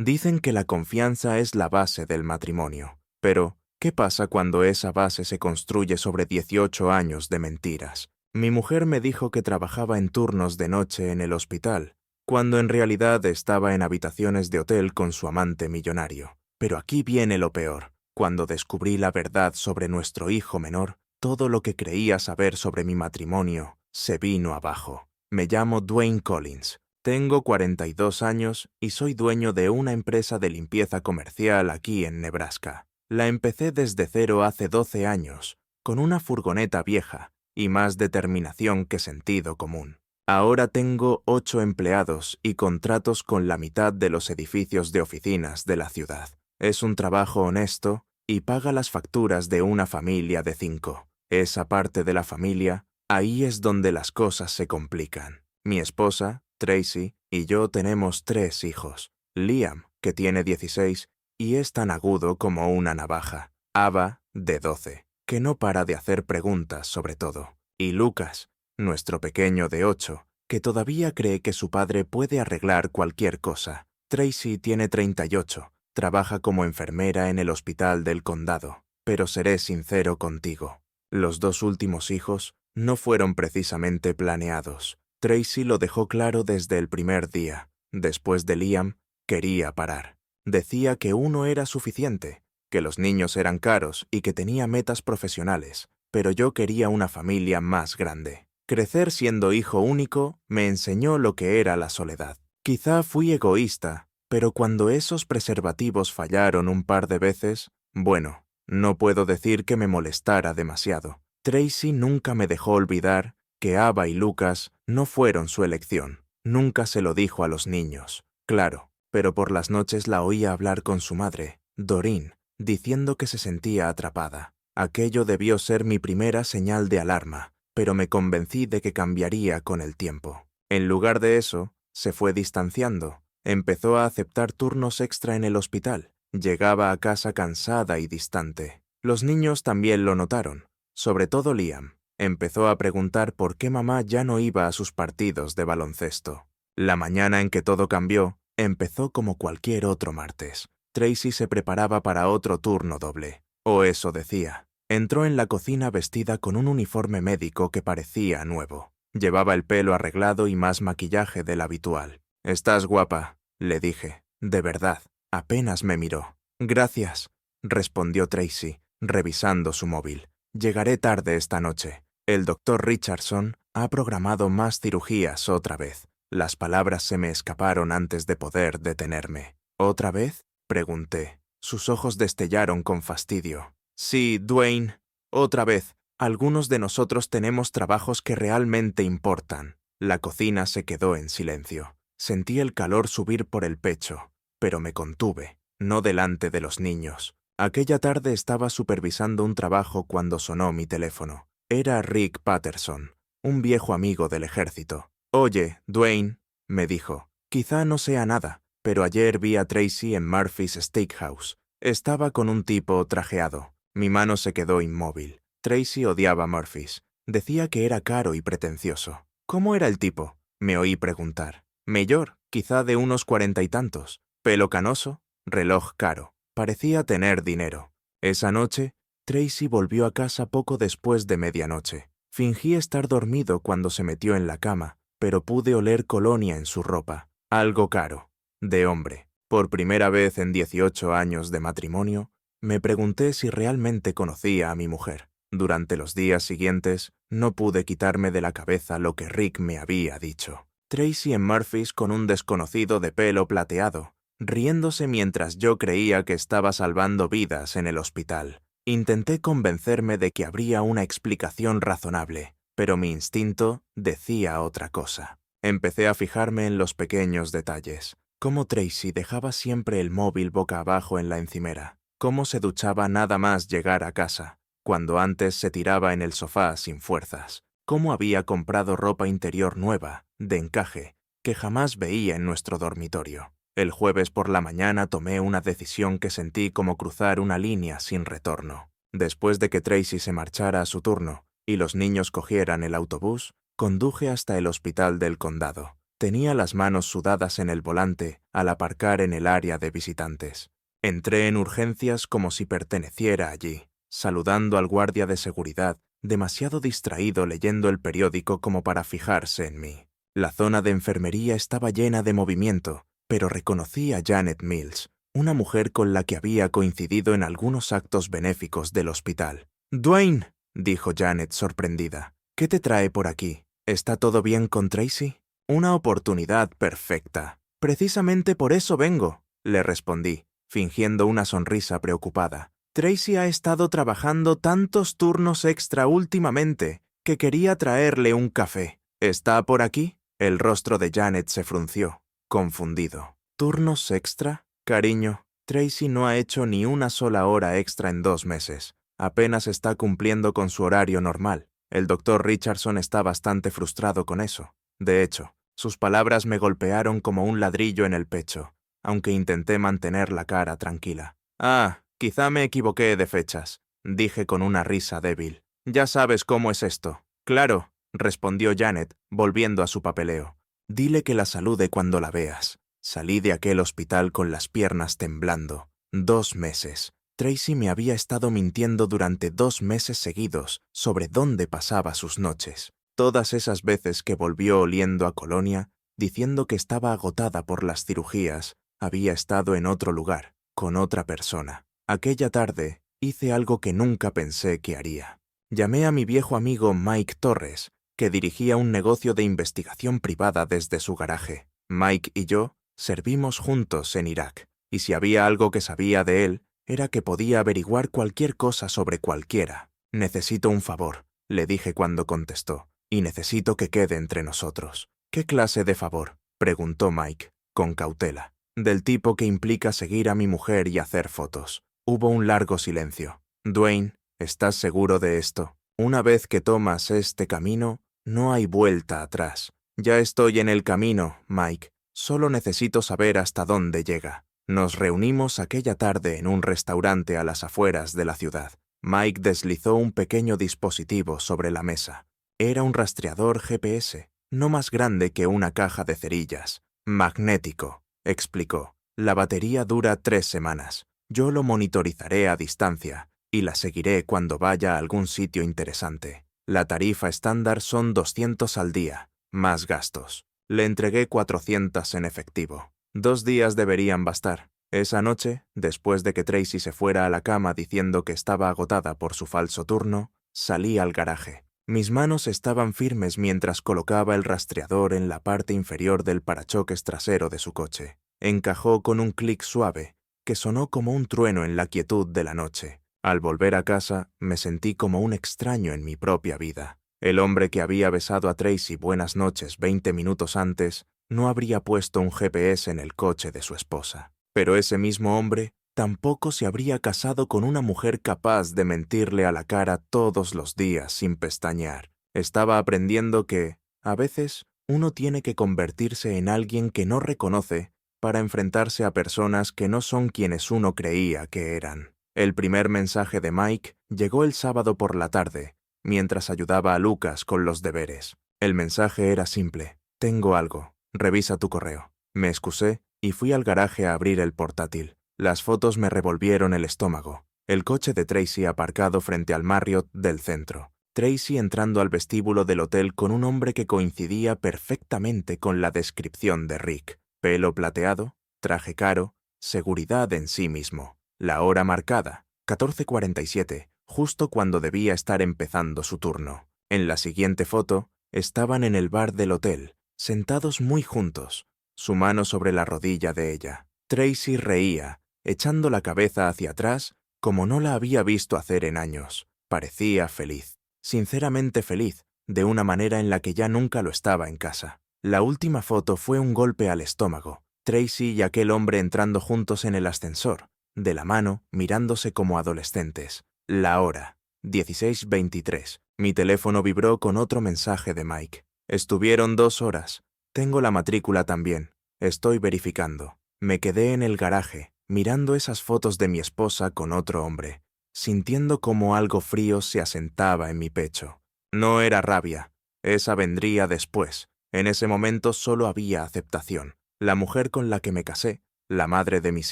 Dicen que la confianza es la base del matrimonio. Pero, ¿qué pasa cuando esa base se construye sobre 18 años de mentiras? Mi mujer me dijo que trabajaba en turnos de noche en el hospital, cuando en realidad estaba en habitaciones de hotel con su amante millonario. Pero aquí viene lo peor. Cuando descubrí la verdad sobre nuestro hijo menor, todo lo que creía saber sobre mi matrimonio se vino abajo. Me llamo Dwayne Collins. Tengo 42 años y soy dueño de una empresa de limpieza comercial aquí en Nebraska. La empecé desde cero hace 12 años, con una furgoneta vieja y más determinación que sentido común. Ahora tengo 8 empleados y contratos con la mitad de los edificios de oficinas de la ciudad. Es un trabajo honesto y paga las facturas de una familia de 5. Esa parte de la familia, ahí es donde las cosas se complican. Mi esposa, Tracy, y yo tenemos 3 hijos. Liam, que tiene 16, y es tan agudo como una navaja. Ava, de 12, que no para de hacer preguntas sobre todo. Y Lucas, nuestro pequeño de 8, que todavía cree que su padre puede arreglar cualquier cosa. Tracy tiene 38, trabaja como enfermera en el hospital del condado. Pero seré sincero contigo. Los 2 últimos hijos no fueron precisamente planeados. Tracy lo dejó claro desde el primer día. Después de Liam, quería parar. Decía que uno era suficiente, que los niños eran caros y que tenía metas profesionales, pero yo quería una familia más grande. Crecer siendo hijo único me enseñó lo que era la soledad. Quizá fui egoísta, pero cuando esos preservativos fallaron un par de veces, bueno, no puedo decir que me molestara demasiado. Tracy nunca me dejó olvidar que Ava y Lucas no fueron su elección. Nunca se lo dijo a los niños, claro, pero por las noches la oía hablar con su madre, Doreen, diciendo que se sentía atrapada. Aquello debió ser mi primera señal de alarma, pero me convencí de que cambiaría con el tiempo. En lugar de eso, se fue distanciando. Empezó a aceptar turnos extra en el hospital. Llegaba a casa cansada y distante. Los niños también lo notaron, sobre todo Liam. Empezó a preguntar por qué mamá ya no iba a sus partidos de baloncesto. La mañana en que todo cambió, empezó como cualquier otro martes. Tracy se preparaba para otro turno doble, o eso decía. Entró en la cocina vestida con un uniforme médico que parecía nuevo. Llevaba el pelo arreglado y más maquillaje del habitual. «Estás guapa», le dije. De verdad, apenas me miró. «Gracias», respondió Tracy, revisando su móvil. «Llegaré tarde esta noche. El doctor Richardson ha programado más cirugías otra vez». Las palabras se me escaparon antes de poder detenerme. «¿Otra vez?», pregunté. Sus ojos destellaron con fastidio. «Sí, Dwayne, otra vez. Algunos de nosotros tenemos trabajos que realmente importan». La cocina se quedó en silencio. Sentí el calor subir por el pecho, pero me contuve, no delante de los niños. Aquella tarde estaba supervisando un trabajo cuando sonó mi teléfono. Era Rick Patterson, un viejo amigo del ejército. «Oye, Dwayne», me dijo, «quizá no sea nada, pero ayer vi a Tracy en Murphy's Steakhouse. Estaba con un tipo trajeado». Mi mano se quedó inmóvil. Tracy odiaba Murphy's. Decía que era caro y pretencioso. «¿Cómo era el tipo?», me oí preguntar. «Mayor, quizá de unos 40 y tantos. Pelo canoso, reloj caro. Parecía tener dinero». Esa noche, Tracy volvió a casa poco después de medianoche. Fingí estar dormido cuando se metió en la cama, pero pude oler colonia en su ropa. Algo caro. De hombre. Por primera vez en 18 años de matrimonio, me pregunté si realmente conocía a mi mujer. Durante los días siguientes, no pude quitarme de la cabeza lo que Rick me había dicho. Tracy en Murphy's con un desconocido de pelo plateado, riéndose mientras yo creía que estaba salvando vidas en el hospital. Intenté convencerme de que habría una explicación razonable, pero mi instinto decía otra cosa. Empecé a fijarme en los pequeños detalles. Cómo Tracy dejaba siempre el móvil boca abajo en la encimera. Cómo se duchaba nada más llegar a casa, cuando antes se tiraba en el sofá sin fuerzas. Cómo había comprado ropa interior nueva, de encaje, que jamás veía en nuestro dormitorio. El jueves por la mañana tomé una decisión que sentí como cruzar una línea sin retorno. Después de que Tracy se marchara a su turno y los niños cogieran el autobús, conduje hasta el hospital del condado. Tenía las manos sudadas en el volante al aparcar en el área de visitantes. Entré en urgencias como si perteneciera allí, saludando al guardia de seguridad, demasiado distraído leyendo el periódico como para fijarse en mí. La zona de enfermería estaba llena de movimiento, pero reconocí a Janet Mills, una mujer con la que había coincidido en algunos actos benéficos del hospital. «Dwayne», dijo Janet sorprendida, «¿qué te trae por aquí? ¿Está todo bien con Tracy?» «Una oportunidad perfecta. Precisamente por eso vengo», le respondí, fingiendo una sonrisa preocupada. «Tracy ha estado trabajando tantos turnos extra últimamente que quería traerle un café. ¿Está por aquí?» El rostro de Janet se frunció, confundido. «¿Turnos extra? Cariño, Tracy no ha hecho ni una sola hora extra en 2 meses. Apenas está cumpliendo con su horario normal. El doctor Richardson está bastante frustrado con eso. De hecho, sus palabras me golpearon como un ladrillo en el pecho, aunque intenté mantener la cara tranquila. «Ah, quizá me equivoqué de fechas», dije con una risa débil. «Ya sabes cómo es esto». «Claro», respondió Janet, volviendo a su papeleo. «Dile que la salude cuando la veas». Salí de aquel hospital con las piernas temblando. 2 meses. Tracy me había estado mintiendo durante 2 meses seguidos sobre dónde pasaba sus noches. Todas esas veces que volvió oliendo a colonia, diciendo que estaba agotada por las cirugías, había estado en otro lugar, con otra persona. Aquella tarde hice algo que nunca pensé que haría. Llamé a mi viejo amigo Mike Torres, que dirigía un negocio de investigación privada desde su garaje. Mike y yo servimos juntos en Irak, y si había algo que sabía de él, era que podía averiguar cualquier cosa sobre cualquiera. «Necesito un favor», le dije cuando contestó, «y necesito que quede entre nosotros». «¿Qué clase de favor?», preguntó Mike, con cautela. «Del tipo que implica seguir a mi mujer y hacer fotos». Hubo un largo silencio. «Dwayne, ¿estás seguro de esto? Una vez que tomas este camino, no hay vuelta atrás». «Ya estoy en el camino, Mike. Solo necesito saber hasta dónde llega». Nos reunimos aquella tarde en un restaurante a las afueras de la ciudad. Mike deslizó un pequeño dispositivo sobre la mesa. Era un rastreador GPS, no más grande que una caja de cerillas. «Magnético», explicó. «La batería dura 3 semanas. Yo lo monitorizaré a distancia y la seguiré cuando vaya a algún sitio interesante. La tarifa estándar son 200 al día, más gastos». Le entregué 400 en efectivo. 2 días deberían bastar. Esa noche, después de que Tracy se fuera a la cama diciendo que estaba agotada por su falso turno, salí al garaje. Mis manos estaban firmes mientras colocaba el rastreador en la parte inferior del parachoques trasero de su coche. Encajó con un clic suave, que sonó como un trueno en la quietud de la noche. Al volver a casa, me sentí como un extraño en mi propia vida. El hombre que había besado a Tracy buenas noches 20 minutos antes no habría puesto un GPS en el coche de su esposa. Pero ese mismo hombre tampoco se habría casado con una mujer capaz de mentirle a la cara todos los días sin pestañear. Estaba aprendiendo que, a veces, uno tiene que convertirse en alguien que no reconoce para enfrentarse a personas que no son quienes uno creía que eran. El primer mensaje de Mike llegó el sábado por la tarde, mientras ayudaba a Lucas con los deberes. El mensaje era simple: «Tengo algo. Revisa tu correo». Me excusé y fui al garaje a abrir el portátil. Las fotos me revolvieron el estómago. El coche de Tracy aparcado frente al Marriott del centro. Tracy entrando al vestíbulo del hotel con un hombre que coincidía perfectamente con la descripción de Rick. Pelo plateado, traje caro, seguridad en sí mismo. La hora marcada, 14:47, justo cuando debía estar empezando su turno. En la siguiente foto, estaban en el bar del hotel, sentados muy juntos, su mano sobre la rodilla de ella. Tracy reía, echando la cabeza hacia atrás como no la había visto hacer en años. Parecía feliz, sinceramente feliz, de una manera en la que ya nunca lo estaba en casa. La última foto fue un golpe al estómago. Tracy y aquel hombre entrando juntos en el ascensor, de la mano, mirándose como adolescentes. La hora, 16:23. Mi teléfono vibró con otro mensaje de Mike. «Estuvieron 2 horas. Tengo la matrícula también. Estoy verificando». Me quedé en el garaje, mirando esas fotos de mi esposa con otro hombre, sintiendo como algo frío se asentaba en mi pecho. No era rabia. Esa vendría después. En ese momento solo había aceptación. La mujer con la que me casé, la madre de mis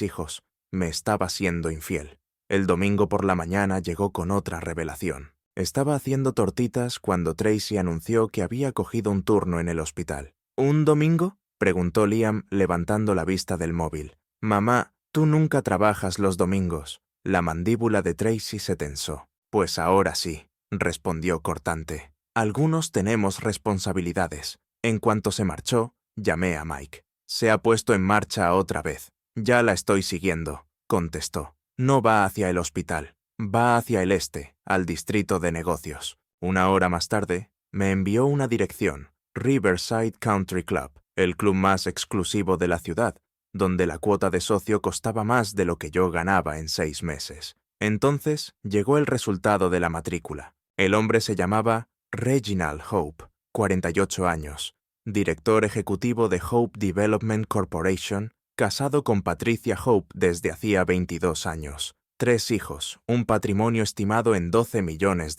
hijos, me estaba siendo infiel. El domingo por la mañana llegó con otra revelación. Estaba haciendo tortitas cuando Tracy anunció que había cogido un turno en el hospital. ¿Un domingo?, preguntó Liam levantando la vista del móvil. Mamá, tú nunca trabajas los domingos. La mandíbula de Tracy se tensó. Pues ahora sí, respondió cortante. Algunos tenemos responsabilidades. En cuanto se marchó, llamé a Mike. Se ha puesto en marcha otra vez. Ya la estoy siguiendo, contestó. No va hacia el hospital, va hacia el este, al distrito de negocios. Una hora más tarde, me envió una dirección, Riverside Country Club, el club más exclusivo de la ciudad, donde la cuota de socio costaba más de lo que yo ganaba en 6 meses. Entonces llegó el resultado de la matrícula. El hombre se llamaba Reginald Hope, 48 años, director ejecutivo de Hope Development Corporation, casado con Patricia Hope desde hacía 22 años. 3 hijos, un patrimonio estimado en $12 millones.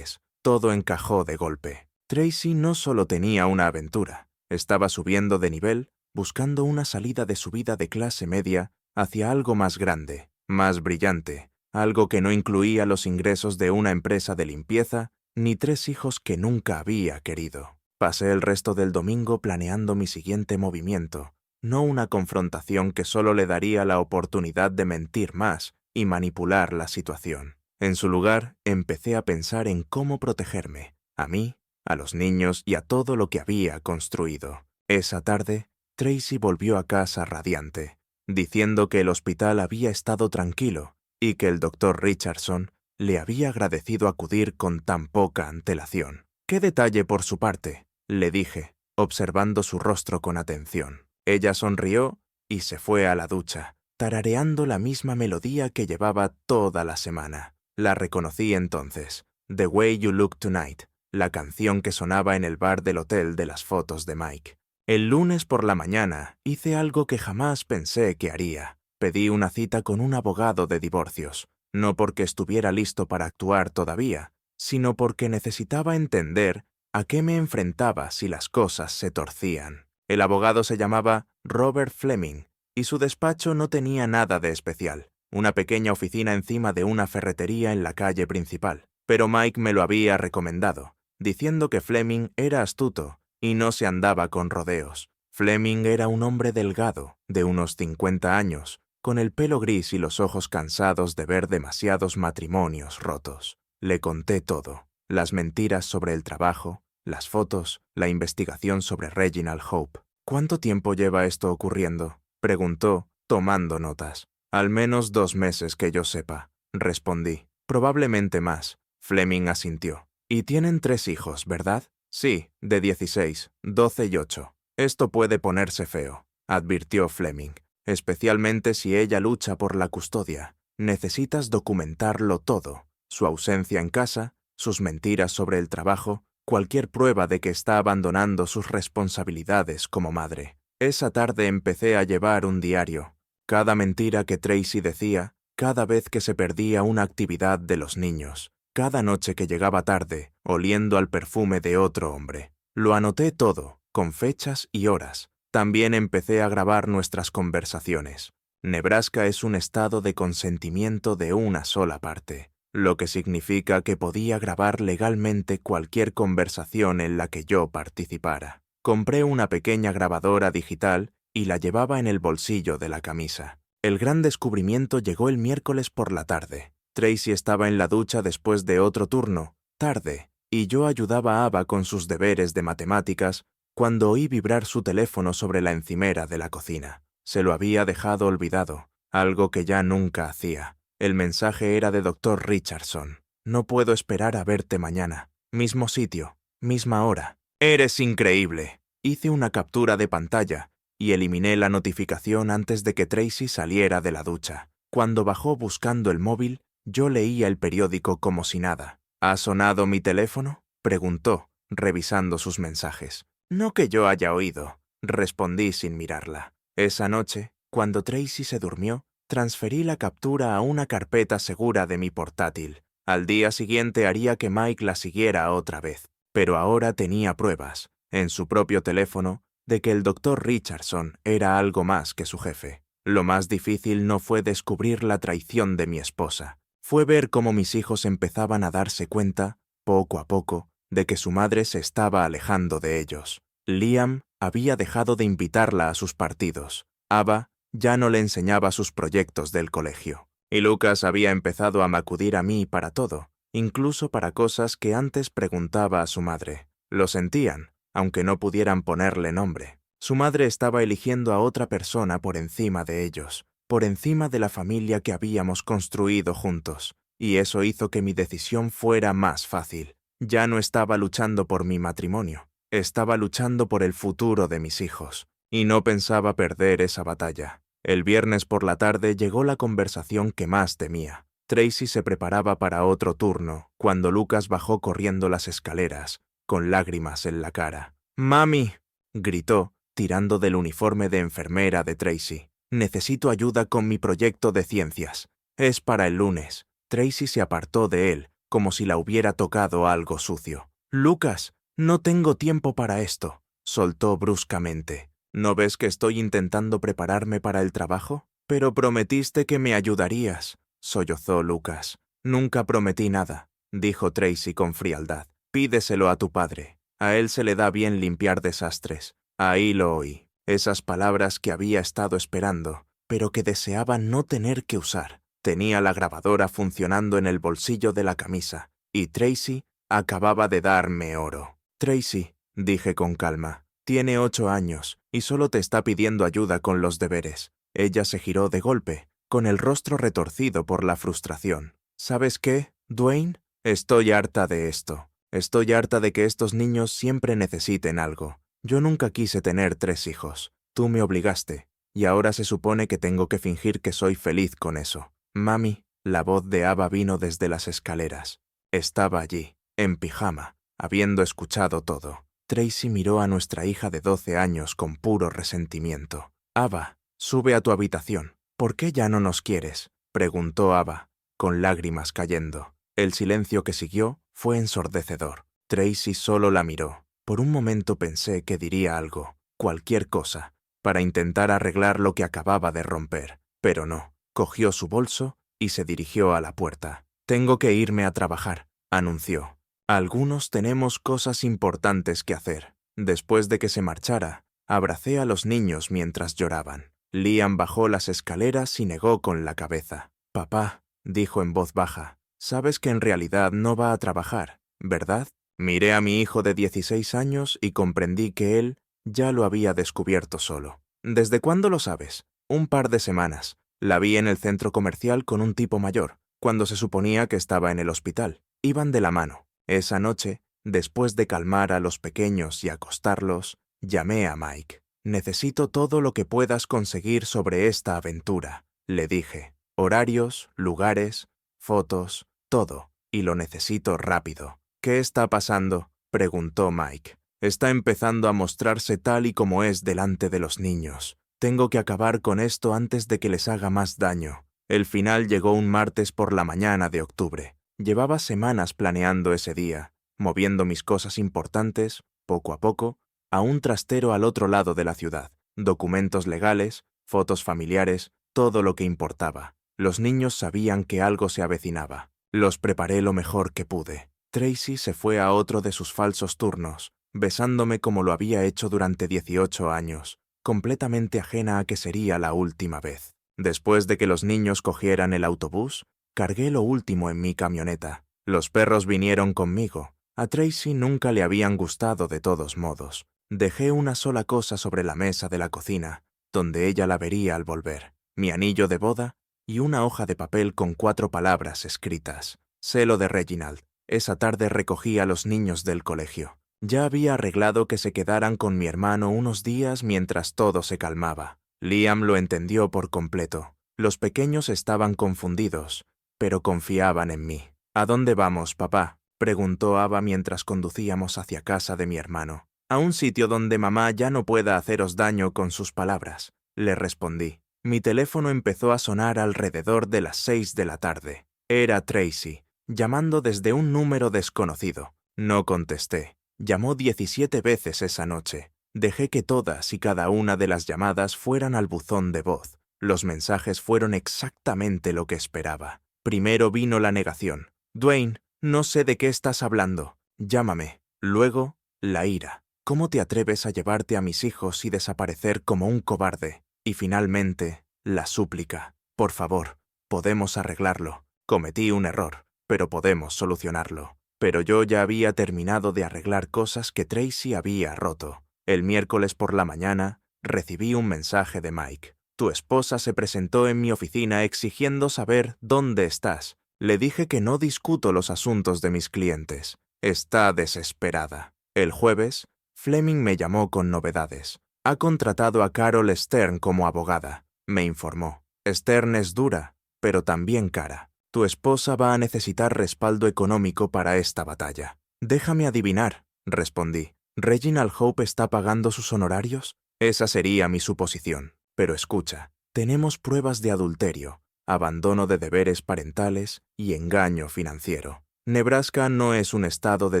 Todo encajó de golpe. Tracy no solo tenía una aventura, estaba subiendo de nivel, buscando una salida de su vida de clase media hacia algo más grande, más brillante, algo que no incluía los ingresos de una empresa de limpieza ni 3 hijos que nunca había querido. Pasé el resto del domingo planeando mi siguiente movimiento, no una confrontación que solo le daría la oportunidad de mentir más y manipular la situación. En su lugar, empecé a pensar en cómo protegerme, a mí, a los niños y a todo lo que había construido. Esa tarde, Tracy volvió a casa radiante, diciendo que el hospital había estado tranquilo y que el Dr. Richardson le había agradecido acudir con tan poca antelación. «¿Qué detalle por su parte?», le dije, observando su rostro con atención. Ella sonrió y se fue a la ducha, tarareando la misma melodía que llevaba toda la semana. La reconocí entonces, The Way You Look Tonight, la canción que sonaba en el bar del hotel de las fotos de Mike. El lunes por la mañana hice algo que jamás pensé que haría. Pedí una cita con un abogado de divorcios, no porque estuviera listo para actuar todavía, sino porque necesitaba entender a qué me enfrentaba si las cosas se torcían. El abogado se llamaba Robert Fleming y su despacho no tenía nada de especial, una pequeña oficina encima de una ferretería en la calle principal. Pero Mike me lo había recomendado, diciendo que Fleming era astuto y no se andaba con rodeos. Fleming era un hombre delgado, de unos 50 años, con el pelo gris y los ojos cansados de ver demasiados matrimonios rotos. Le conté todo, las mentiras sobre el trabajo, las fotos, la investigación sobre Reginald Hope. «¿Cuánto tiempo lleva esto ocurriendo?», preguntó, tomando notas. «Al menos 2 meses que yo sepa», respondí. «Probablemente más», Fleming asintió. «Y tienen 3 hijos, ¿verdad?» «Sí, de 16, 12 y 8. Esto puede ponerse feo», advirtió Fleming, «especialmente si ella lucha por la custodia. Necesitas documentarlo todo, su ausencia en casa, sus mentiras sobre el trabajo, cualquier prueba de que está abandonando sus responsabilidades como madre». Esa tarde empecé a llevar un diario. Cada mentira que Tracy decía, cada vez que se perdía una actividad de los niños, cada noche que llegaba tarde, oliendo al perfume de otro hombre. Lo anoté todo, con fechas y horas. También empecé a grabar nuestras conversaciones. Nebraska es un estado de consentimiento de una sola parte, lo que significa que podía grabar legalmente cualquier conversación en la que yo participara. Compré una pequeña grabadora digital y la llevaba en el bolsillo de la camisa. El gran descubrimiento llegó el miércoles por la tarde. Tracy estaba en la ducha después de otro turno, tarde, y yo ayudaba a Ava con sus deberes de matemáticas cuando oí vibrar su teléfono sobre la encimera de la cocina. Se lo había dejado olvidado, algo que ya nunca hacía. El mensaje era de Dr. Richardson. «No puedo esperar a verte mañana. Mismo sitio, misma hora». «Eres increíble». Hice una captura de pantalla y eliminé la notificación antes de que Tracy saliera de la ducha. Cuando bajó buscando el móvil, yo leía el periódico como si nada. «¿Ha sonado mi teléfono?», preguntó, revisando sus mensajes. «No que yo haya oído», respondí sin mirarla. Esa noche, cuando Tracy se durmió, transferí la captura a una carpeta segura de mi portátil. Al día siguiente haría que Mike la siguiera otra vez. Pero ahora tenía pruebas. en su propio teléfono, de que el doctor Richardson era algo más que su jefe. Lo más difícil no fue descubrir la traición de mi esposa, fue ver cómo mis hijos empezaban a darse cuenta, poco a poco, de que su madre se estaba alejando de ellos. Liam había dejado de invitarla a sus partidos. Ava ya no le enseñaba sus proyectos del colegio. Y Lucas había empezado a acudir a mí para todo, incluso para cosas que antes preguntaba a su madre. Lo sentían, aunque no pudieran ponerle nombre. Su madre estaba eligiendo a otra persona por encima de ellos, por encima de la familia que habíamos construido juntos, y eso hizo que mi decisión fuera más fácil. Ya no estaba luchando por mi matrimonio, estaba luchando por el futuro de mis hijos, y no pensaba perder esa batalla. El viernes por la tarde llegó la conversación que más temía. Tracy se preparaba para otro turno, cuando Lucas bajó corriendo las escaleras, con lágrimas en la cara. «¡Mami!», gritó, tirando del uniforme de enfermera de Tracy. «Necesito ayuda con mi proyecto de ciencias. Es para el lunes». Tracy se apartó de él, como si la hubiera tocado algo sucio. «Lucas, no tengo tiempo para esto», soltó bruscamente. «¿No ves que estoy intentando prepararme para el trabajo? Pero prometiste que me ayudarías», sollozó Lucas. «Nunca prometí nada», dijo Tracy con frialdad. «Pídeselo a tu padre. A él se le da bien limpiar desastres». Ahí lo oí. Esas palabras que había estado esperando, pero que deseaba no tener que usar. Tenía la grabadora funcionando en el bolsillo de la camisa, y Tracy acababa de darme oro. «Tracy», dije con calma, «tiene 8 años y solo te está pidiendo ayuda con los deberes». Ella se giró de golpe, con el rostro retorcido por la frustración. «¿Sabes qué, Dwayne? Estoy harta de esto. Estoy harta de que estos niños siempre necesiten algo. Yo nunca quise tener 3 hijos. Tú me obligaste, y ahora se supone que tengo que fingir que soy feliz con eso». «Mami», la voz de Ava vino desde las escaleras. Estaba allí, en pijama, habiendo escuchado todo. Tracy miró a nuestra hija de 12 años con puro resentimiento. «Ava, sube a tu habitación. ¿Por qué ya no nos quieres?», preguntó Ava, con lágrimas cayendo. El silencio que siguió fue ensordecedor. Tracy solo la miró. Por un momento pensé que diría algo, cualquier cosa, para intentar arreglar lo que acababa de romper, pero no. Cogió su bolso y se dirigió a la puerta. «Tengo que irme a trabajar», anunció. «Algunos tenemos cosas importantes que hacer». Después de que se marchara, abracé a los niños mientras lloraban. Liam bajó las escaleras y negó con la cabeza. «Papá», dijo en voz baja, «sabes que en realidad no va a trabajar, ¿verdad?». Miré a mi hijo de 16 años y comprendí que él ya lo había descubierto solo. «¿Desde cuándo lo sabes?». «Un par de semanas. La vi en el centro comercial con un tipo mayor, cuando se suponía que estaba en el hospital. Iban de la mano. Esa noche, después de calmar a los pequeños y acostarlos, llamé a Mike. «Necesito todo lo que puedas conseguir sobre esta aventura», le dije. «Horarios, lugares, fotos, todo. Y lo necesito rápido». «¿Qué está pasando?», preguntó Mike. «Está empezando a mostrarse tal y como es delante de los niños. Tengo que acabar con esto antes de que les haga más daño». El final llegó un martes por la mañana de octubre. Llevaba semanas planeando ese día, moviendo mis cosas importantes, poco a poco, a un trastero al otro lado de la ciudad. Documentos legales, fotos familiares, todo lo que importaba. Los niños sabían que algo se avecinaba. Los preparé lo mejor que pude. Tracy se fue a otro de sus falsos turnos, besándome como lo había hecho durante 18 años, completamente ajena a que sería la última vez. Después de que los niños cogieran el autobús, cargué lo último en mi camioneta. Los perros vinieron conmigo. A Tracy nunca le habían gustado de todos modos. Dejé una sola cosa sobre la mesa de la cocina, donde ella la vería al volver: mi anillo de boda y una hoja de papel con 4 palabras escritas. «Celo de Reginald». Esa tarde recogí a los niños del colegio. Ya había arreglado que se quedaran con mi hermano unos días mientras todo se calmaba. Liam lo entendió por completo. Los pequeños estaban confundidos, pero confiaban en mí. «¿A dónde vamos, papá?», preguntó Ava mientras conducíamos hacia casa de mi hermano. «A un sitio donde mamá ya no pueda haceros daño con sus palabras», le respondí. Mi teléfono empezó a sonar alrededor de las 6 de la tarde. Era Tracy, llamando desde un número desconocido. No contesté. Llamó 17 veces esa noche. Dejé que todas y cada una de las llamadas fueran al buzón de voz. Los mensajes fueron exactamente lo que esperaba. Primero vino la negación. Dwayne, no sé de qué estás hablando. Llámame. Luego, la ira. ¿Cómo te atreves a llevarte a mis hijos y desaparecer como un cobarde? Y finalmente, la súplica. Por favor, podemos arreglarlo. Cometí un error, pero podemos solucionarlo. Pero yo ya había terminado de arreglar cosas que Tracy había roto. El miércoles por la mañana, recibí un mensaje de Mike. Tu esposa se presentó en mi oficina exigiendo saber dónde estás. Le dije que no discuto los asuntos de mis clientes. Está desesperada. El jueves, Fleming me llamó con novedades. Ha contratado a Carol Stern como abogada, me informó. Stern es dura, pero también cara. Tu esposa va a necesitar respaldo económico para esta batalla. Déjame adivinar, respondí. ¿Reginald Hope está pagando sus honorarios? Esa sería mi suposición. Pero escucha, tenemos pruebas de adulterio, abandono de deberes parentales y engaño financiero. Nebraska no es un estado de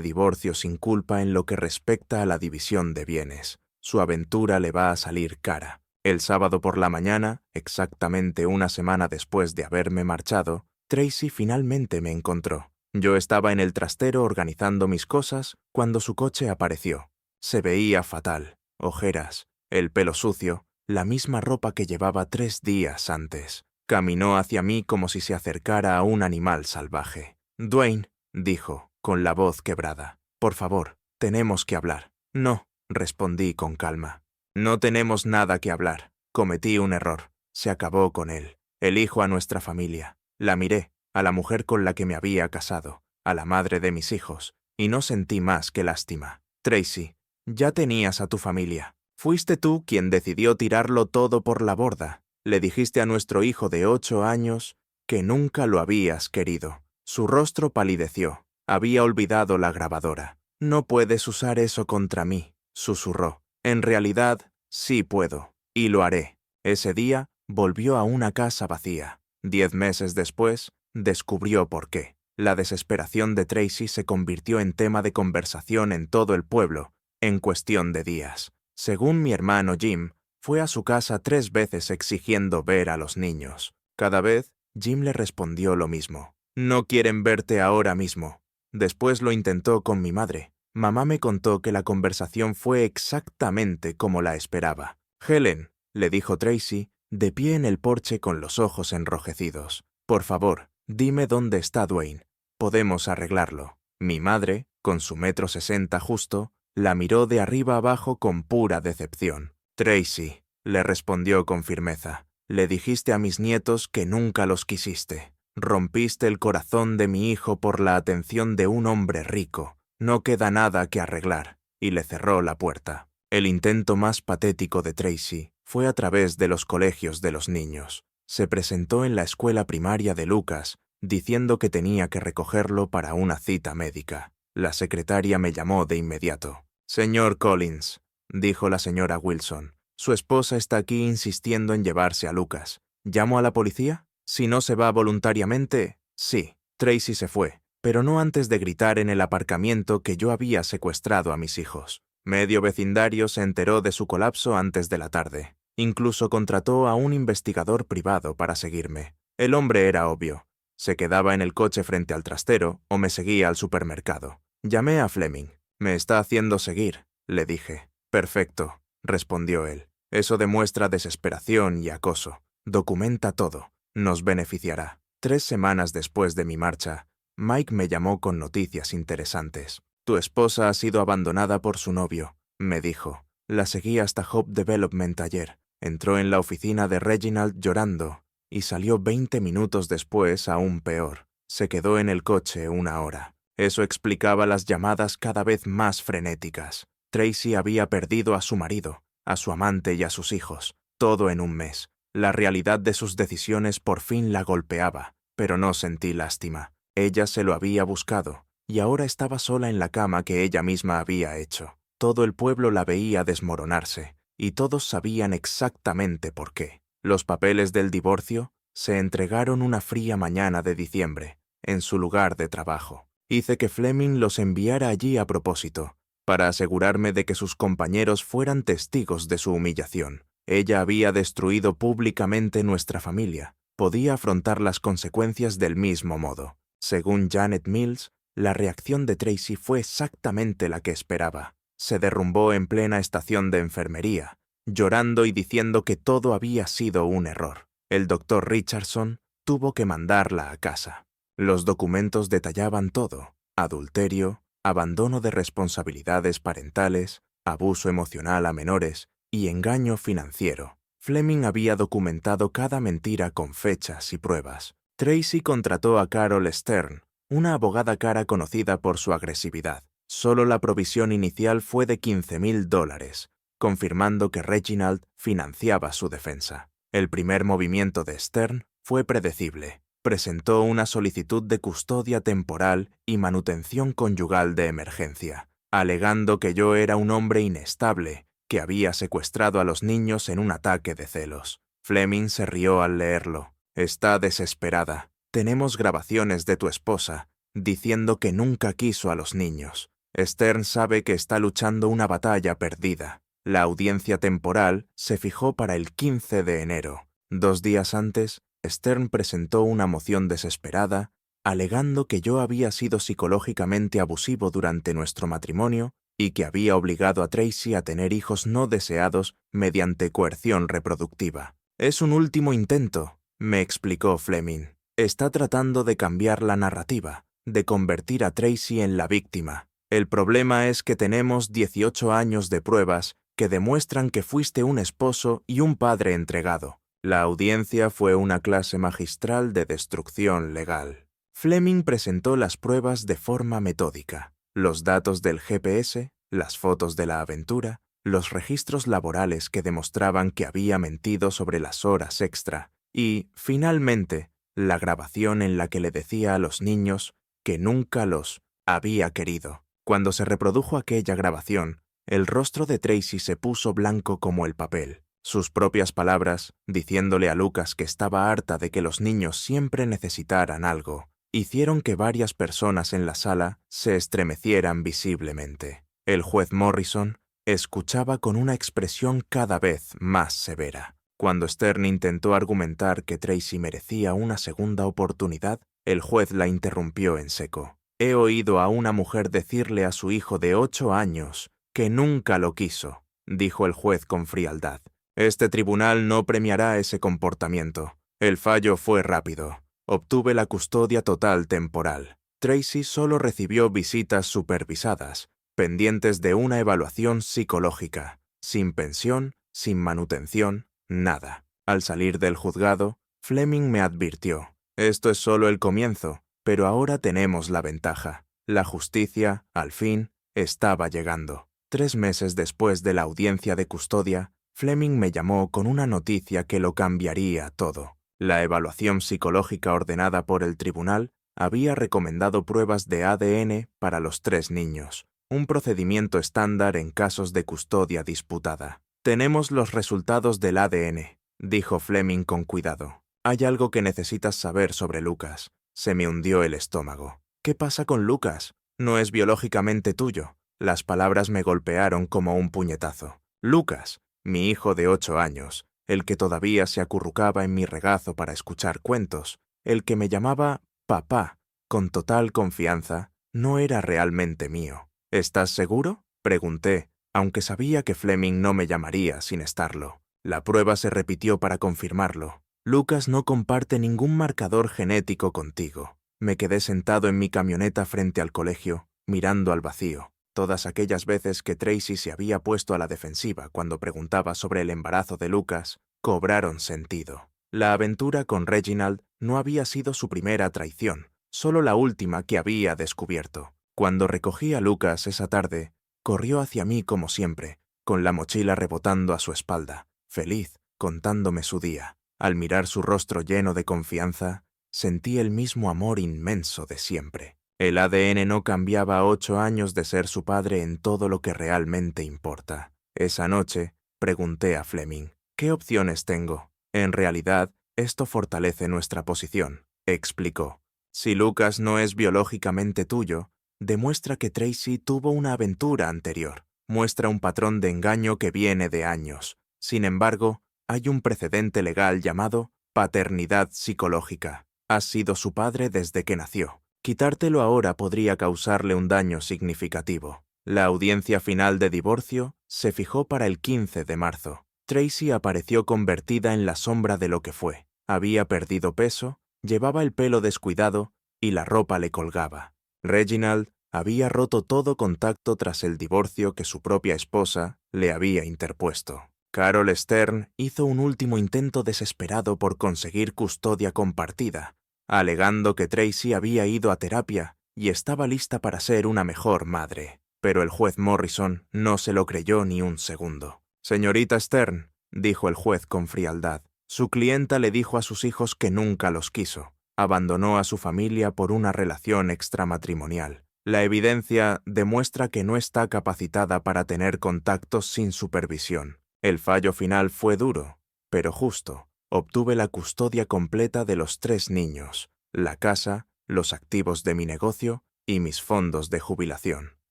divorcio sin culpa en lo que respecta a la división de bienes. Su aventura le va a salir cara. El sábado por la mañana, exactamente una semana después de haberme marchado, Tracy finalmente me encontró. Yo estaba en el trastero organizando mis cosas cuando su coche apareció. Se veía fatal, ojeras, el pelo sucio, la misma ropa que llevaba 3 días antes. Caminó hacia mí como si se acercara a un animal salvaje. Dwayne, dijo, con la voz quebrada, por favor, tenemos que hablar. No, respondí con calma. No tenemos nada que hablar. Cometí un error. Se acabó con él. Elijo a nuestra familia. La miré, a la mujer con la que me había casado, a la madre de mis hijos, y no sentí más que lástima. Tracy, ya tenías a tu familia. Fuiste tú quien decidió tirarlo todo por la borda. Le dijiste a nuestro hijo de 8 años que nunca lo habías querido. Su rostro palideció. Había olvidado la grabadora. No puedes usar eso contra mí, susurró. En realidad, sí puedo, y lo haré. Ese día volvió a una casa vacía. 10 meses después, descubrió por qué. La desesperación de Tracy se convirtió en tema de conversación en todo el pueblo, en cuestión de días. Según mi hermano Jim, fue a su casa 3 veces exigiendo ver a los niños. Cada vez, Jim le respondió lo mismo. No quieren verte ahora mismo. Después lo intentó con mi madre. Mamá me contó que la conversación fue exactamente como la esperaba. Helen, le dijo Tracy, de pie en el porche con los ojos enrojecidos. Por favor, dime dónde está Dwayne. Podemos arreglarlo. Mi madre, con su 1,60 m justo, la miró de arriba abajo con pura decepción. Tracy, le respondió con firmeza, le dijiste a mis nietos que nunca los quisiste. Rompiste el corazón de mi hijo por la atención de un hombre rico. No queda nada que arreglar. Y le cerró la puerta. El intento más patético de Tracy fue a través de los colegios de los niños. Se presentó en la escuela primaria de Lucas, diciendo que tenía que recogerlo para una cita médica. La secretaria me llamó de inmediato. Señor Collins, dijo la señora Wilson, su esposa está aquí insistiendo en llevarse a Lucas. ¿Llamo a la policía? Si no se va voluntariamente, sí. Tracy se fue, pero no antes de gritar en el aparcamiento que yo había secuestrado a mis hijos. Medio vecindario se enteró de su colapso antes de la tarde. Incluso contrató a un investigador privado para seguirme. El hombre era obvio. Se quedaba en el coche frente al trastero o me seguía al supermercado. Llamé a Fleming. Me está haciendo seguir, le dije. Perfecto, respondió él. Eso demuestra desesperación y acoso. Documenta todo. Nos beneficiará. 3 semanas después de mi marcha, Mike me llamó con noticias interesantes. Tu esposa ha sido abandonada por su novio, me dijo. La seguí hasta Hope Development ayer. Entró en la oficina de Reginald llorando y salió 20 minutos después aún peor. Se quedó en el coche 1 hora. Eso explicaba las llamadas cada vez más frenéticas. Tracy había perdido a su marido, a su amante y a sus hijos, todo en un mes. La realidad de sus decisiones por fin la golpeaba, pero no sentí lástima. Ella se lo había buscado, y ahora estaba sola en la cama que ella misma había hecho. Todo el pueblo la veía desmoronarse, y todos sabían exactamente por qué. Los papeles del divorcio se entregaron una fría mañana de diciembre, en su lugar de trabajo. Hice que Fleming los enviara allí a propósito. para asegurarme de que sus compañeros fueran testigos de su humillación. Ella había destruido públicamente nuestra familia. Podía afrontar las consecuencias del mismo modo. Según Janet Mills, la reacción de Tracy fue exactamente la que esperaba. Se derrumbó en plena estación de enfermería, llorando y diciendo que todo había sido un error. El doctor Richardson tuvo que mandarla a casa. Los documentos detallaban todo: adulterio, abandono de responsabilidades parentales, abuso emocional a menores y engaño financiero. Fleming había documentado cada mentira con fechas y pruebas. Tracy contrató a Carol Stern, una abogada cara conocida por su agresividad. Solo la provisión inicial fue de $15,000, confirmando que Reginald financiaba su defensa. El primer movimiento de Stern fue predecible. Presentó una solicitud de custodia temporal y manutención conyugal de emergencia, alegando que yo era un hombre inestable que había secuestrado a los niños en un ataque de celos. Fleming se rió al leerlo. Está desesperada. Tenemos grabaciones de tu esposa diciendo que nunca quiso a los niños. Stern sabe que está luchando una batalla perdida. La audiencia temporal se fijó para el 15 de enero. 2 días antes, Stern presentó una moción desesperada, alegando que yo había sido psicológicamente abusivo durante nuestro matrimonio y que había obligado a Tracy a tener hijos no deseados mediante coerción reproductiva. Es un último intento, me explicó Fleming. Está tratando de cambiar la narrativa, de convertir a Tracy en la víctima. El problema es que tenemos 18 años de pruebas que demuestran que fuiste un esposo y un padre entregado. La audiencia fue una clase magistral de destrucción legal. Fleming presentó las pruebas de forma metódica. Los datos del GPS, las fotos de la aventura, los registros laborales que demostraban que había mentido sobre las horas extra y, finalmente, la grabación en la que le decía a los niños que nunca los había querido. Cuando se reprodujo aquella grabación, el rostro de Tracy se puso blanco como el papel. Sus propias palabras, diciéndole a Lucas que estaba harta de que los niños siempre necesitaran algo, hicieron que varias personas en la sala se estremecieran visiblemente. El juez Morrison escuchaba con una expresión cada vez más severa. Cuando Stern intentó argumentar que Tracy merecía una segunda oportunidad, el juez la interrumpió en seco. He oído a una mujer decirle a su hijo de 8 años que nunca lo quiso, dijo el juez con frialdad. Este tribunal no premiará ese comportamiento. El fallo fue rápido. Obtuve la custodia total temporal. Tracy solo recibió visitas supervisadas, pendientes de una evaluación psicológica, sin pensión, sin manutención, nada. Al salir del juzgado, Fleming me advirtió: esto es solo el comienzo, pero ahora tenemos la ventaja. La justicia, al fin, estaba llegando. 3 meses después de la audiencia de custodia, Fleming me llamó con una noticia que lo cambiaría todo. La evaluación psicológica ordenada por el tribunal había recomendado pruebas de ADN para los 3 niños, un procedimiento estándar en casos de custodia disputada. Tenemos los resultados del ADN, dijo Fleming con cuidado. Hay algo que necesitas saber sobre Lucas. Se me hundió el estómago. ¿Qué pasa con Lucas? No es biológicamente tuyo. Las palabras me golpearon como un puñetazo. Lucas, mi hijo de 8 años, el que todavía se acurrucaba en mi regazo para escuchar cuentos, el que me llamaba papá con total confianza, no era realmente mío. ¿Estás seguro?, pregunté, aunque sabía que Fleming no me llamaría sin estarlo. La prueba se repitió para confirmarlo. Lucas no comparte ningún marcador genético contigo. Me quedé sentado en mi camioneta frente al colegio, mirando al vacío. Todas aquellas veces que Tracy se había puesto a la defensiva cuando preguntaba sobre el embarazo de Lucas, cobraron sentido. La aventura con Reginald no había sido su primera traición, solo la última que había descubierto. Cuando recogí a Lucas esa tarde, corrió hacia mí como siempre, con la mochila rebotando a su espalda, feliz, contándome su día. Al mirar su rostro lleno de confianza, sentí el mismo amor inmenso de siempre. El ADN no cambiaba a 8 años de ser su padre en todo lo que realmente importa. Esa noche, pregunté a Fleming: ¿qué opciones tengo? En realidad, esto fortalece nuestra posición, explicó. Si Lucas no es biológicamente tuyo, demuestra que Tracy tuvo una aventura anterior. Muestra un patrón de engaño que viene de años. Sin embargo, hay un precedente legal llamado paternidad psicológica. Has sido su padre desde que nació. Quitártelo ahora podría causarle un daño significativo. La audiencia final de divorcio se fijó para el 15 de marzo. Tracy apareció convertida en la sombra de lo que fue. Había perdido peso, llevaba el pelo descuidado y la ropa le colgaba. Reginald había roto todo contacto tras el divorcio que su propia esposa le había interpuesto. Carol Stern hizo un último intento desesperado por conseguir custodia compartida, alegando que Tracy había ido a terapia y estaba lista para ser una mejor madre. Pero el juez Morrison no se lo creyó ni un segundo. «Señorita Stern», dijo el juez con frialdad, «su clienta le dijo a sus hijos que nunca los quiso. Abandonó a su familia por una relación extramatrimonial. La evidencia demuestra que no está capacitada para tener contactos sin supervisión. El fallo final fue duro, pero justo. Obtuve la custodia completa de los 3 niños, la casa, los activos de mi negocio y mis fondos de jubilación.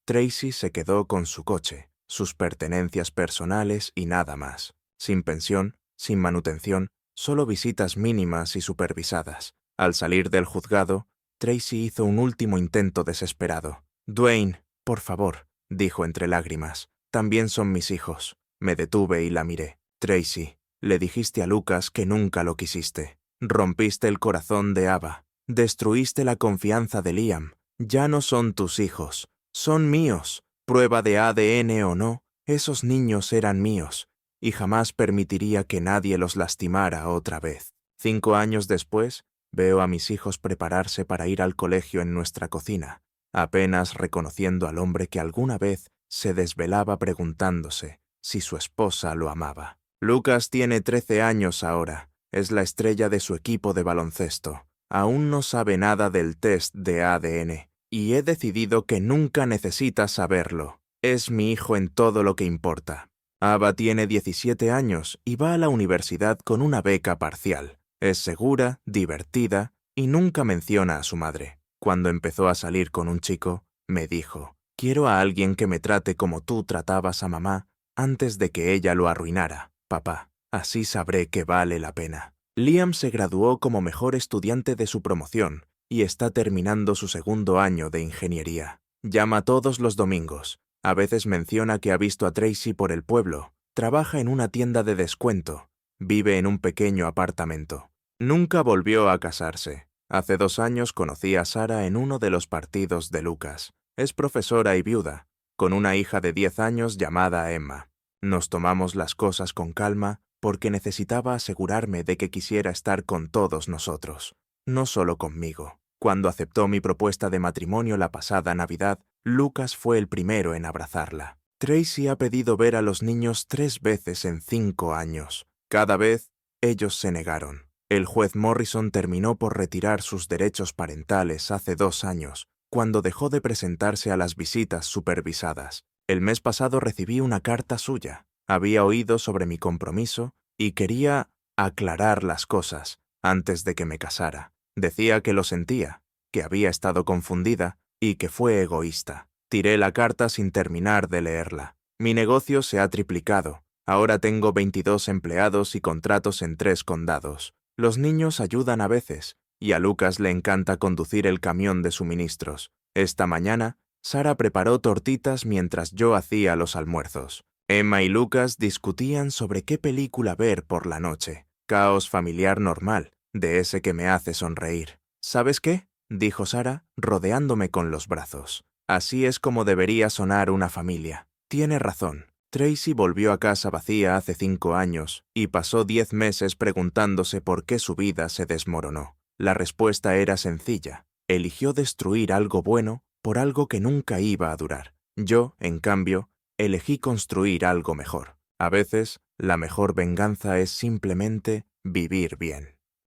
Tracy se quedó con su coche, sus pertenencias personales y nada más. Sin pensión, sin manutención, solo visitas mínimas y supervisadas. Al salir del juzgado, Tracy hizo un último intento desesperado. «Dwayne, por favor», dijo entre lágrimas, «también son mis hijos». Me detuve y la miré. «Tracy, le dijiste a Lucas que nunca lo quisiste. Rompiste el corazón de Ava. Destruiste la confianza de Liam. Ya no son tus hijos. Son míos. Prueba de ADN o no, esos niños eran míos. Y jamás permitiría que nadie los lastimara otra vez». 5 años después, veo a mis hijos prepararse para ir al colegio en nuestra cocina, apenas reconociendo al hombre que alguna vez se desvelaba preguntándose si su esposa lo amaba. Lucas tiene 13 años ahora. Es la estrella de su equipo de baloncesto. Aún no sabe nada del test de ADN, y he decidido que nunca necesita saberlo. Es mi hijo en todo lo que importa. Ava tiene 17 años y va a la universidad con una beca parcial. Es segura, divertida y nunca menciona a su madre. Cuando empezó a salir con un chico, me dijo: «Quiero a alguien que me trate como tú tratabas a mamá antes de que ella lo arruinara, papá. Así sabré que vale la pena». Liam se graduó como mejor estudiante de su promoción y está terminando su 2.º año de ingeniería. Llama todos los domingos. A veces menciona que ha visto a Tracy por el pueblo. Trabaja en una tienda de descuento. Vive en un pequeño apartamento. Nunca volvió a casarse. Hace 2 años conocí a Sara en uno de los partidos de Lucas. Es profesora y viuda, con una hija de 10 años llamada Emma. Nos tomamos las cosas con calma porque necesitaba asegurarme de que quisiera estar con todos nosotros, no solo conmigo. Cuando aceptó mi propuesta de matrimonio la pasada Navidad, Lucas fue el primero en abrazarla. Tracy ha pedido ver a los niños 3 veces en 5 años. Cada vez, ellos se negaron. El juez Morrison terminó por retirar sus derechos parentales hace 2 años, cuando dejó de presentarse a las visitas supervisadas. El mes pasado recibí una carta suya. Había oído sobre mi compromiso y quería aclarar las cosas antes de que me casara. Decía que lo sentía, que había estado confundida y que fue egoísta. Tiré la carta sin terminar de leerla. Mi negocio se ha triplicado. Ahora tengo 22 empleados y contratos en 3 condados. Los niños ayudan a veces, y a Lucas le encanta conducir el camión de suministros. Esta mañana, Sara preparó tortitas mientras yo hacía los almuerzos. Emma y Lucas discutían sobre qué película ver por la noche. Caos familiar normal, de ese que me hace sonreír. «¿Sabes qué?», dijo Sara, rodeándome con los brazos. «Así es como debería sonar una familia. Tiene razón». Tracy volvió a casa vacía hace 5 años y pasó 10 meses preguntándose por qué su vida se desmoronó. La respuesta era sencilla. Eligió destruir algo bueno por algo que nunca iba a durar. Yo, en cambio, elegí construir algo mejor. A veces, la mejor venganza es simplemente vivir bien.